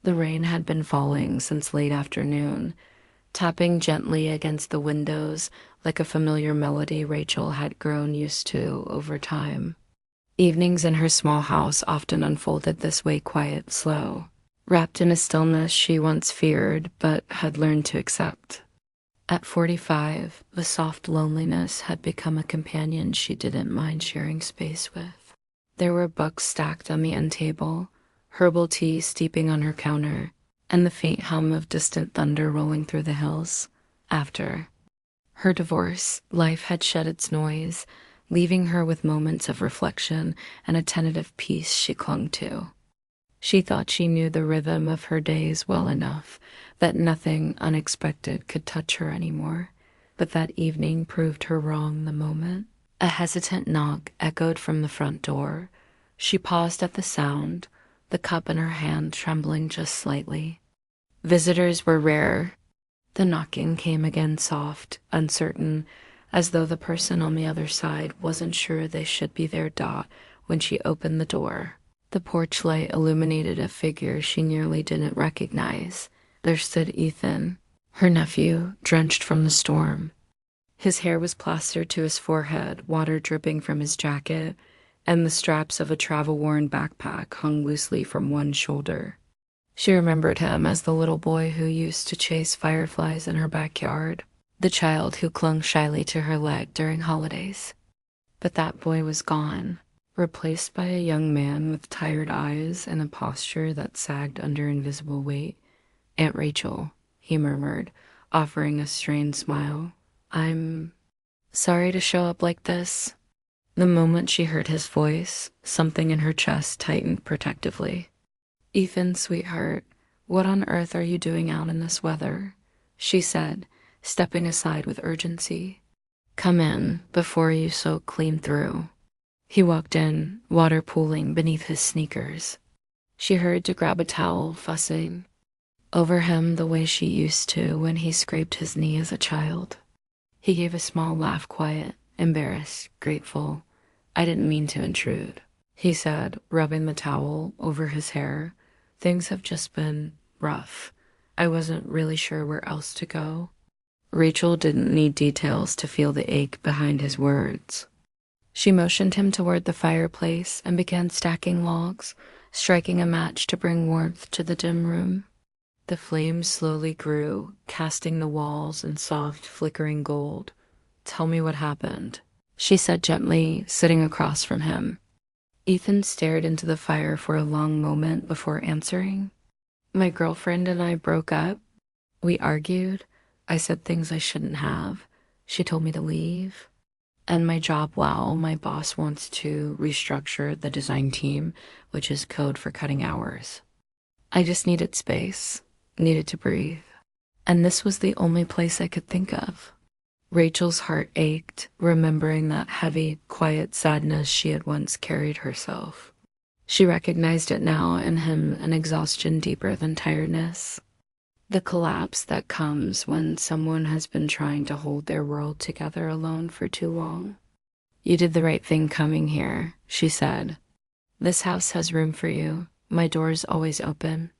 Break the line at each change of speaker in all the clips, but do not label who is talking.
The rain had been falling since late afternoon, tapping gently against the windows like a familiar melody Rachel had grown used to over time. Evenings in her small house often unfolded this way, quiet, slow, wrapped in a stillness she once feared but had learned to accept. At 45, the soft loneliness had become a companion she didn't mind sharing space with. There were books stacked on the end table, herbal tea steeping on her counter, and the faint hum of distant thunder rolling through the hills. After her divorce, life had shed its noise, leaving her with moments of reflection and a tentative peace she clung to. She thought she knew the rhythm of her days well enough that nothing unexpected could touch her anymore, but that evening proved her wrong the moment. A hesitant knock echoed from the front door. She paused at the sound, the cup in her hand trembling just slightly. Visitors were rare. The knocking came again, soft, uncertain, as though the person on the other side wasn't sure they should be there. When she opened the door, the porch light illuminated a figure she nearly didn't recognize. There stood Ethan, her nephew, drenched from the storm. His hair was plastered to his forehead, water dripping from his jacket, and the straps of a travel-worn backpack hung loosely from one shoulder. She remembered him as the little boy who used to chase fireflies in her backyard, the child who clung shyly to her leg during holidays. But that boy was gone, replaced by a young man with tired eyes and a posture that sagged under invisible weight. "Aunt Rachel," he murmured, offering a strained smile. "I'm sorry to show up like this." The moment she heard his voice, something in her chest tightened protectively. "Ethan, sweetheart, what on earth are you doing out in this weather?" she said, stepping aside with urgency. "Come in before you soak clean through." He walked in, water pooling beneath his sneakers. She hurried to grab a towel, fussing over him the way she used to when he scraped his knee as a child. He gave a small laugh, quiet, embarrassed, grateful. "I didn't mean to intrude," he said, rubbing the towel over his hair. "Things have just been rough. I wasn't really sure where else to go." Rachel didn't need details to feel the ache behind his words. She motioned him toward the fireplace and began stacking logs, striking a match to bring warmth to the dim room. The flames slowly grew, casting the walls in soft, flickering gold. "Tell me what happened," she said gently, sitting across from him. Ethan stared into the fire for a long moment before answering. "My girlfriend and I broke up. We argued. I said things I shouldn't have. She told me to leave. And my job, well, my boss wants to restructure the design team, which is code for cutting hours. I just needed space, needed to breathe. And this was the only place I could think of." Rachel's heart ached, remembering that heavy, quiet sadness she had once carried herself. She recognized it now in him, an exhaustion deeper than tiredness. The collapse that comes when someone has been trying to hold their world together alone for too long. "You did the right thing coming here," she said. "This house has room for you. My door's always open."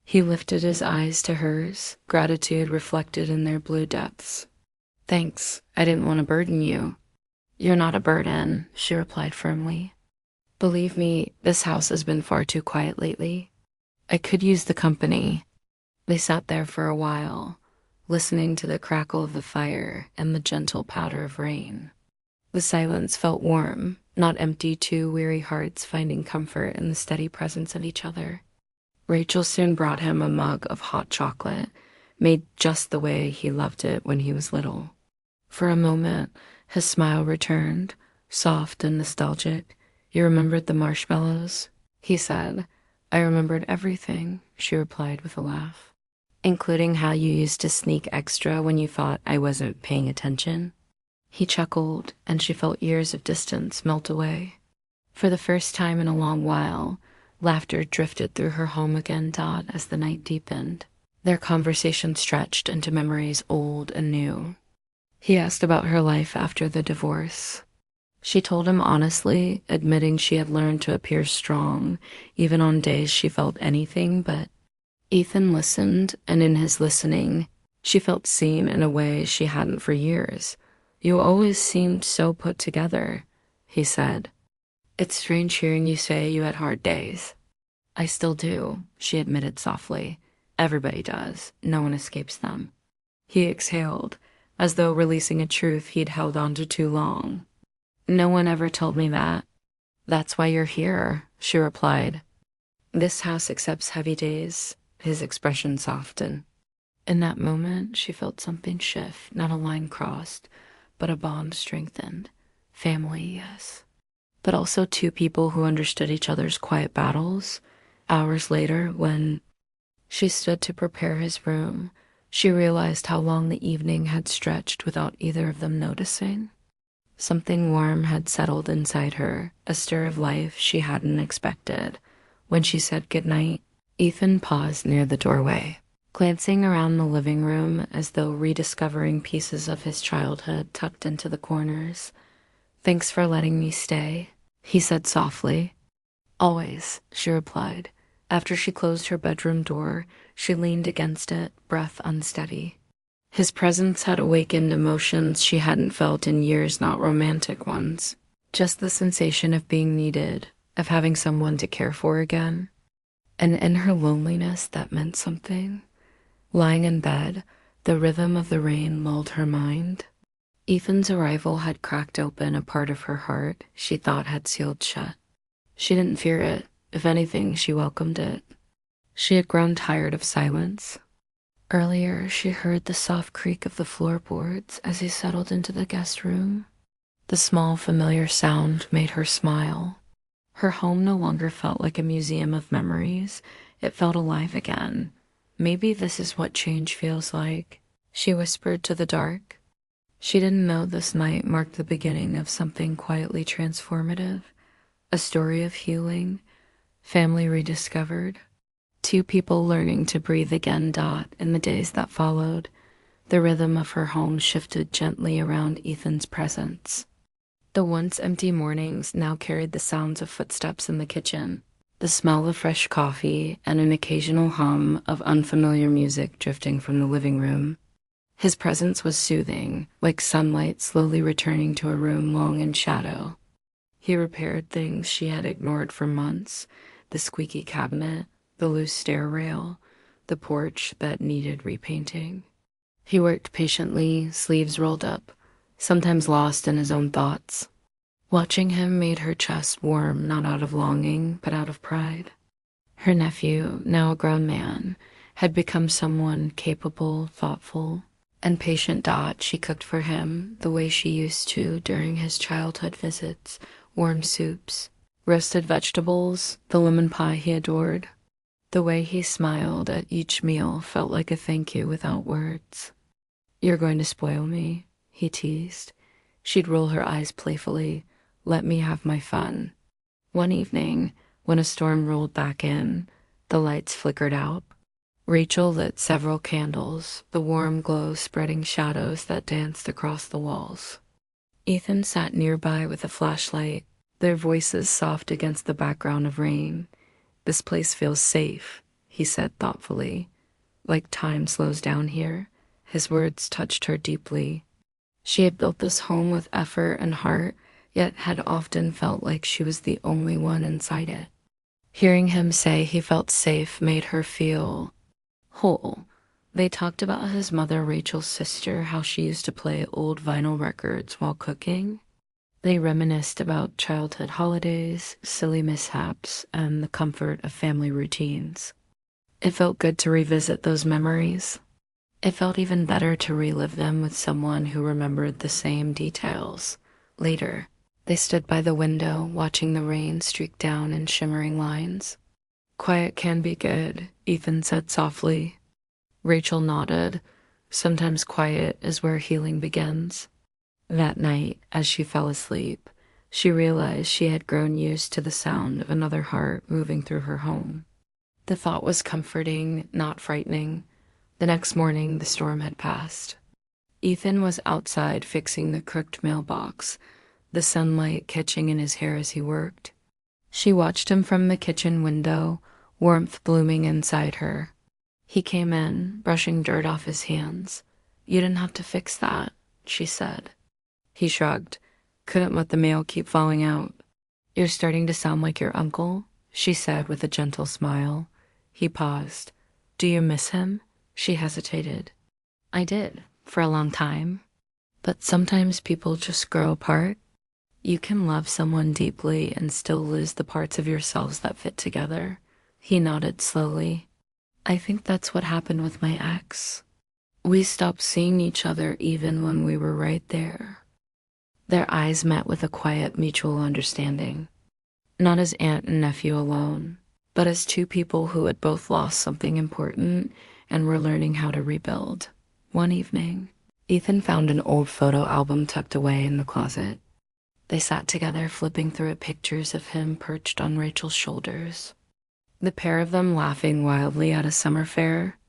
He lifted his eyes to hers, gratitude reflected in their blue depths. "Thanks. I didn't want to burden you." "You're not a burden," she replied firmly. "Believe me, this house has been far too quiet lately. I could use the company." They sat there for a while, listening to the crackle of the fire and the gentle patter of rain. The silence felt warm, not empty, two weary hearts finding comfort in the steady presence of each other. Rachel soon brought him a mug of hot chocolate, made just the way he loved it when he was little. For a moment, his smile returned, soft and nostalgic. "You remembered the marshmallows?" he said. "I remembered everything," she replied with a laugh. "Including how you used to sneak extra when you thought I wasn't paying attention?" He chuckled, and she felt years of distance melt away. For the first time in a long while, laughter drifted through her home again, as the night deepened. Their conversation stretched into memories old and new. He asked about her life after the divorce. She told him honestly, admitting she had learned to appear strong, even on days she felt anything but Ethan listened, and in his listening, she felt seen in a way she hadn't for years. "You always seemed so put together," he said. "It's strange hearing you say you had hard days." "I still do," she admitted softly. "Everybody does. No one escapes them." He exhaled, as though releasing a truth he'd held on to too long. "No one ever told me that." "That's why you're here," she replied. "This house accepts heavy days." His expression softened. In that moment, she felt something shift, not a line crossed, but a bond strengthened. Family, yes. But also two people who understood each other's quiet battles. Hours later, when she stood to prepare his room, she realized how long the evening had stretched without either of them noticing. Something warm had settled inside her, a stir of life she hadn't expected. When she said goodnight, Ethan paused near the doorway, glancing around the living room as though rediscovering pieces of his childhood tucked into the corners. "Thanks for letting me stay," he said softly. "Always," she replied. After she closed her bedroom door, she leaned against it, breath unsteady. His presence had awakened emotions she hadn't felt in years, not romantic ones. Just the sensation of being needed, of having someone to care for again. And in her loneliness, that meant something. Lying in bed, the rhythm of the rain lulled her mind. Ethan's arrival had cracked open a part of her heart she thought had sealed shut. She didn't fear it. If anything, she welcomed it. She had grown tired of silence. Earlier, she heard the soft creak of the floorboards as he settled into the guest room. The small, familiar sound made her smile. Her home no longer felt like a museum of memories. It felt alive again. "Maybe this is what change feels like," she whispered to the dark. She didn't know this night marked the beginning of something quietly transformative, a story of healing, family rediscovered, two people learning to breathe again. In the days that followed, the rhythm of her home shifted gently around Ethan's presence. The once empty mornings now carried the sounds of footsteps in the kitchen, the smell of fresh coffee, and an occasional hum of unfamiliar music drifting from the living room. His presence was soothing, like sunlight slowly returning to a room long in shadow. He repaired things she had ignored for months: the squeaky cabinet, the loose stair rail, the porch that needed repainting. He worked patiently, sleeves rolled up, sometimes lost in his own thoughts. Watching him made her chest warm, not out of longing, but out of pride. Her nephew, now a grown man, had become someone capable, thoughtful, and patient. She cooked for him the way she used to during his childhood visits: warm soups, roasted vegetables, the lemon pie he adored. The way he smiled at each meal felt like a thank you without words. "You're going to spoil me," he teased. She'd roll her eyes playfully. "Let me have my fun." One evening, when a storm rolled back in, the lights flickered out. Rachel lit several candles, the warm glow spreading shadows that danced across the walls. Ethan sat nearby with a flashlight, their voices soft against the background of rain. "This place feels safe," he said thoughtfully. "Like time slows down here." His words touched her deeply. She had built this home with effort and heart, yet had often felt like she was the only one inside it. Hearing him say he felt safe made her feel whole. They talked about his mother, Rachel's sister, how she used to play old vinyl records while cooking. They reminisced about childhood holidays, silly mishaps, and the comfort of family routines. It felt good to revisit those memories. It felt even better to relive them with someone who remembered the same details. Later, they stood by the window, watching the rain streak down in shimmering lines. "Quiet can be good," Ethan said softly. Rachel nodded. "Sometimes quiet is where healing begins." That night, as she fell asleep, she realized she had grown used to the sound of another heart moving through her home. The thought was comforting, not frightening. The next morning, the storm had passed. Ethan was outside fixing the crooked mailbox, the sunlight catching in his hair as he worked. She watched him from the kitchen window, warmth blooming inside her. He came in, brushing dirt off his hands. "You didn't have to fix that," she said. He shrugged. "Couldn't let the mail keep falling out." "You're starting to sound like your uncle," she said with a gentle smile. He paused. "Do you miss him?" She hesitated. "I did, for a long time. But sometimes people just grow apart. You can love someone deeply and still lose the parts of yourselves that fit together." He nodded slowly. "I think that's what happened with my ex. We stopped seeing each other even when we were right there." Their eyes met with a quiet mutual understanding. Not as aunt and nephew alone, but as two people who had both lost something important and were learning how to rebuild. One evening, Ethan found an old photo album tucked away in the closet. They sat together flipping through pictures of him perched on Rachel's shoulders. The pair of them laughing wildly at a summer fair.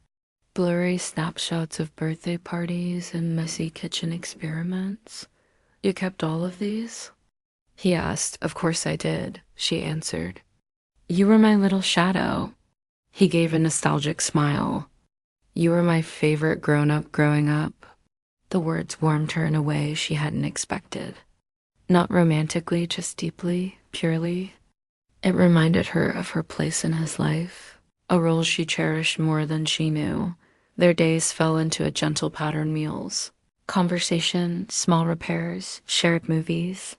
Blurry snapshots of birthday parties and messy kitchen experiments. "You kept all of these?" he asked. "Of course I did," she answered. "You were my little shadow." He gave a nostalgic smile. "You were my favorite grown-up growing up." The words warmed her in a way she hadn't expected. Not romantically, just deeply, purely. It reminded her of her place in his life, a role she cherished more than she knew. Their days fell into a gentle pattern: meals, conversation, small repairs, shared movies.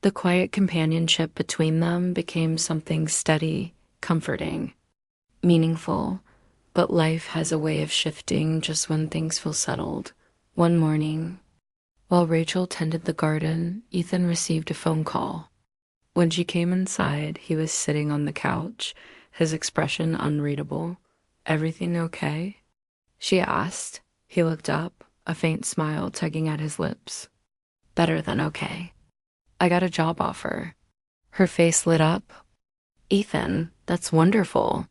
The quiet companionship between them became something steady, comforting, meaningful. But life has a way of shifting just when things feel settled. One morning, while Rachel tended the garden, Ethan received a phone call. When she came inside, he was sitting on the couch, his expression unreadable. "Everything okay?" she asked. He looked up, a faint smile tugging at his lips. "Better than okay. I got a job offer." Her face lit up. "Ethan, that's wonderful."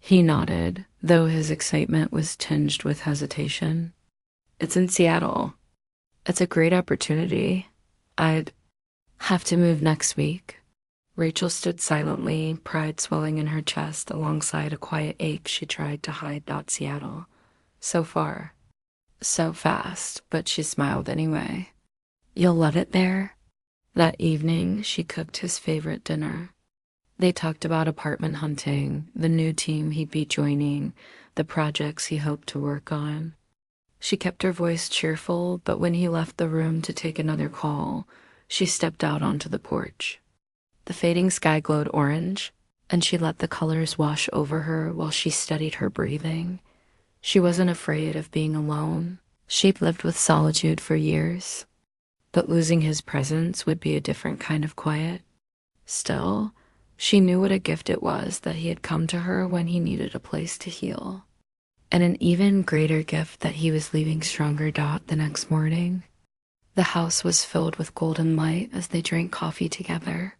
He nodded, though his excitement was tinged with hesitation. "It's in Seattle. It's a great opportunity. I'd have to move next week." Rachel stood silently, pride swelling in her chest alongside a quiet ache she tried to hide. Seattle. So far. So fast, but she smiled anyway. "You'll love it there." That evening, she cooked his favorite dinner. They talked about apartment hunting, the new team he'd be joining, the projects he hoped to work on. She kept her voice cheerful, but when he left the room to take another call, she stepped out onto the porch. The fading sky glowed orange, and she let the colors wash over her while she studied her breathing. She wasn't afraid of being alone. She'd lived with solitude for years, but losing his presence would be a different kind of quiet. Still, she knew what a gift it was that he had come to her when he needed a place to heal. And an even greater gift that he was leaving stronger. The next morning, the house was filled with golden light as they drank coffee together.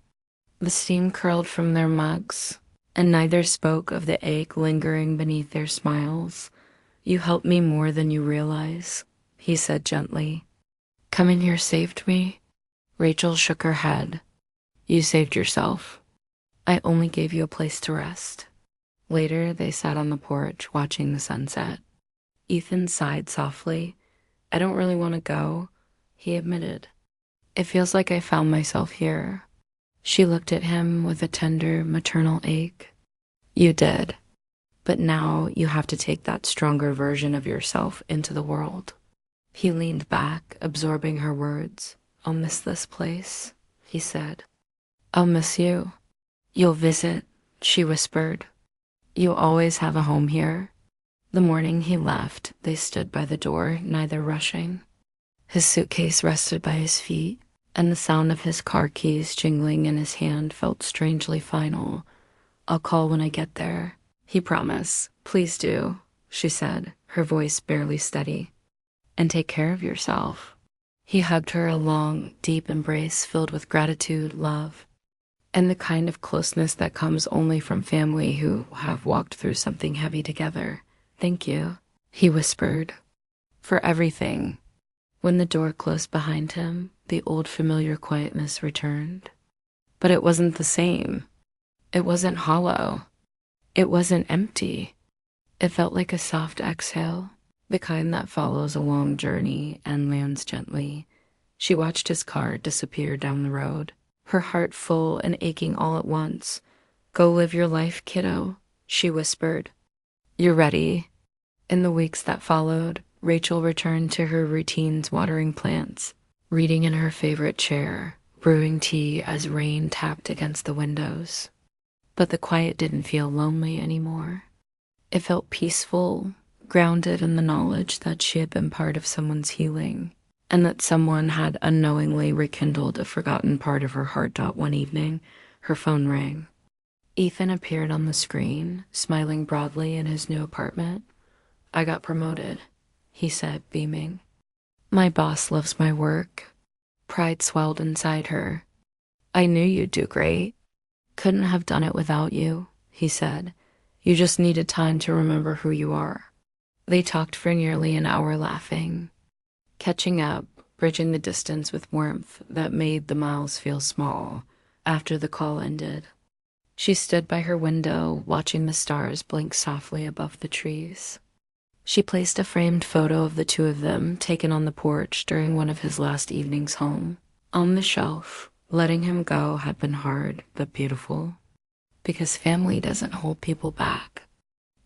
The steam curled from their mugs, and neither spoke of the ache lingering beneath their smiles. "You helped me more than you realize," he said gently. "Coming here saved me?" Rachel shook her head. "You saved yourself. I only gave you a place to rest." Later, they sat on the porch watching the sunset. Ethan sighed softly. "I don't really want to go," he admitted. "It feels like I found myself here." She looked at him with a tender, maternal ache. "You did. But now you have to take that stronger version of yourself into the world." He leaned back, absorbing her words. "I'll miss this place," he said. "I'll miss you." "You'll visit," she whispered. "You'll always have a home here." The morning he left, they stood by the door, neither rushing. His suitcase rested by his feet, and the sound of his car keys jingling in his hand felt strangely final. "I'll call when I get there," he promised. "Please do," she said, her voice barely steady. "And take care of yourself." He hugged her, a long, deep embrace filled with gratitude, love, and the kind of closeness that comes only from family who have walked through something heavy together. "Thank you," he whispered, "for everything." When the door closed behind him, the old familiar quietness returned. But it wasn't the same. It wasn't hollow. It wasn't empty. It felt like a soft exhale, the kind that follows a long journey and lands gently. She watched his car disappear down the road, her heart full and aching all at once. "Go live your life, kiddo," she whispered. "You're ready." In the weeks that followed, Rachel returned to her routines, watering plants, reading in her favorite chair, brewing tea as rain tapped against the windows. But the quiet didn't feel lonely anymore. It felt peaceful, grounded in the knowledge that she had been part of someone's healing, and that someone had unknowingly rekindled a forgotten part of her heart. One evening, her phone rang. Ethan appeared on the screen, smiling broadly in his new apartment. "I got promoted," he said, beaming. "My boss loves my work." Pride swelled inside her. "I knew you'd do great. Couldn't have done it without you," he said. "You just needed time to remember who you are." They talked for nearly an hour, laughing, catching up, bridging the distance with warmth that made the miles feel small. After the call ended, she stood by her window, watching the stars blink softly above the trees. She placed a framed photo of the two of them, taken on the porch during one of his last evenings home. On the shelf, letting him go had been hard but beautiful, because family doesn't hold people back.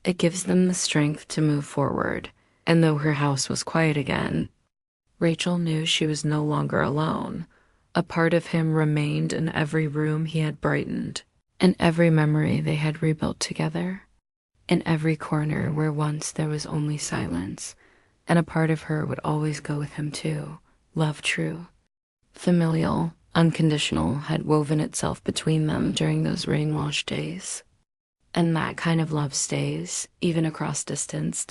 It gives them the strength to move forward. And though her house was quiet again, Rachel knew she was no longer alone. A part of him remained in every room he had brightened, in every memory they had rebuilt together, in every corner where once there was only silence. And a part of her would always go with him too, love true. Familial, unconditional, had woven itself between them during those rain-washed days. And that kind of love stays, even across distance.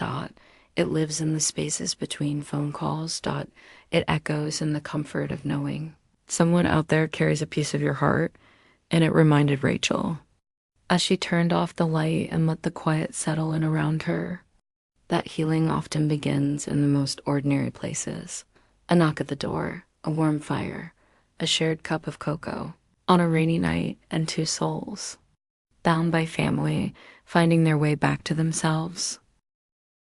It lives in the spaces between phone calls. It echoes in the comfort of knowing someone out there carries a piece of your heart. And it reminded Rachel, as she turned off the light and let the quiet settle in around her, that healing often begins in the most ordinary places. A knock at the door, a warm fire, a shared cup of cocoa, on a rainy night, and two souls, bound by family, finding their way back to themselves.